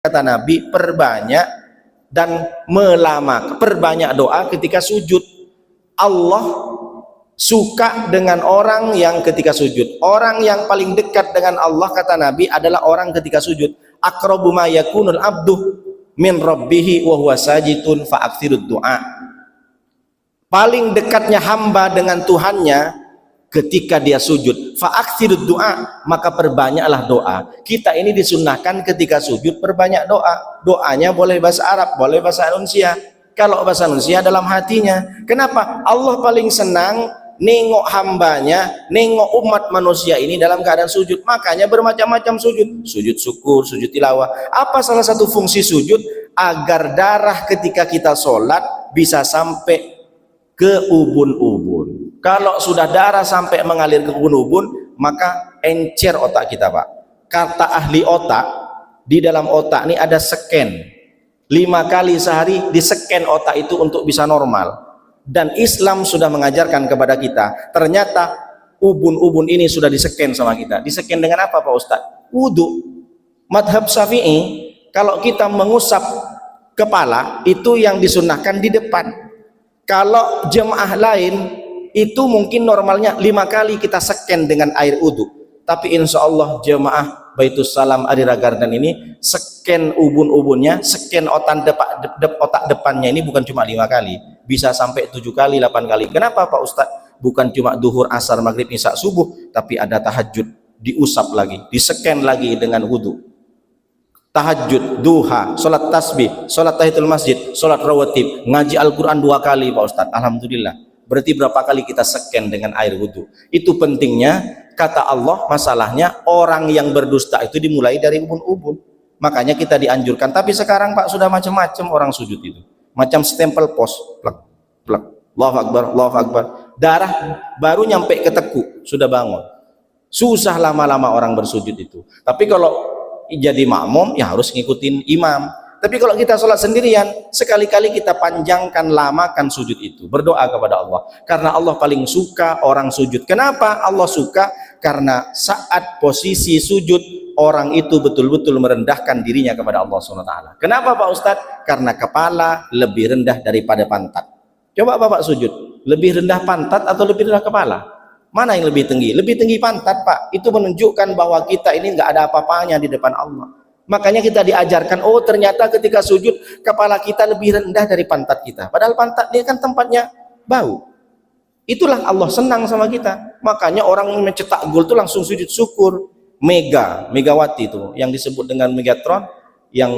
kata Nabi, perbanyak dan perbanyak doa ketika sujud. Allah suka dengan orang yang ketika sujud. Orang yang paling dekat dengan Allah, kata Nabi, adalah orang ketika sujud. Aqrabu ma yakunul abdu min rabbihi wa huwa sajidun fa aktsirud du'a. Paling dekatnya hamba dengan Tuhannya ketika dia sujud, fa aktsirud du'a, maka perbanyaklah doa. Kita ini disunnahkan ketika sujud perbanyak doa. Doanya boleh bahasa Arab, boleh bahasa Indonesia. Kalau bahasa Indonesia dalam hatinya. Kenapa? Allah paling senang nengok hambanya, nengok umat manusia ini dalam keadaan sujud. Makanya bermacam-macam sujud. Sujud syukur, sujud tilawah. Apa salah satu fungsi sujud? Agar darah ketika kita sholat bisa sampai ke ubun-ubun. Kalau sudah darah sampai mengalir ke ubun-ubun, maka encer otak kita, Pak. Kata ahli otak, di dalam otak ini ada scan. 5 kali sehari di-scan otak itu untuk bisa normal. Dan Islam sudah mengajarkan kepada kita, ternyata ubun-ubun ini sudah di-scan sama kita. Di-scan dengan apa, Pak Ustadz? Wudu. Madhab Syafi'i, kalau kita mengusap kepala, itu yang disunnahkan di depan. Kalau jemaah lain, itu mungkin normalnya 5 kali kita scan dengan air wudu. Tapi insya Allah jemaah Baitus Salam Adira Garden ini scan ubun-ubunnya, scan otak depannya ini bukan cuma 5 kali, bisa sampai 7 kali, 8 kali. Kenapa Pak Ustadz? Bukan cuma duhur, asar, maghrib, isya, subuh, tapi ada tahajud, diusap lagi, di-scan lagi dengan wudu. Tahajud, duha, sholat tasbih, sholat tahiyatul masjid, sholat rawatib, ngaji Al-Quran 2 kali Pak Ustadz. Alhamdulillah. Berarti berapa kali kita scan dengan air wudu? Itu pentingnya. Kata Allah, masalahnya orang yang berdusta itu dimulai dari ubun-ubun. Makanya kita dianjurkan. Tapi sekarang Pak sudah macam-macam orang sujud itu. Macam stempel pos, plek, plek, Allahu Akbar, Allahu Akbar. Darah baru nyampe ke tekuk sudah bangun. Susah lama-lama orang bersujud itu. Tapi kalau jadi makmum ya harus ngikutin imam. Tapi kalau kita sholat sendirian, sekali-kali kita panjangkan, lamakan sujud itu. Berdoa kepada Allah. Karena Allah paling suka orang sujud. Kenapa Allah suka? Karena saat posisi sujud, orang itu betul-betul merendahkan dirinya kepada Allah SWT. Kenapa Pak Ustadz? Karena kepala lebih rendah daripada pantat. Coba Bapak sujud. Lebih rendah pantat atau lebih rendah kepala? Mana yang lebih tinggi? Lebih tinggi pantat, Pak. Itu menunjukkan bahwa kita ini nggak ada apa-apanya di depan Allah. Makanya kita diajarkan, oh ternyata ketika sujud kepala kita lebih rendah dari pantat kita. Padahal pantat dia kan tempatnya bau. Itulah Allah senang sama kita. Makanya orang mencetak gol itu langsung sujud syukur. Megawati itu yang disebut dengan Megatron, yang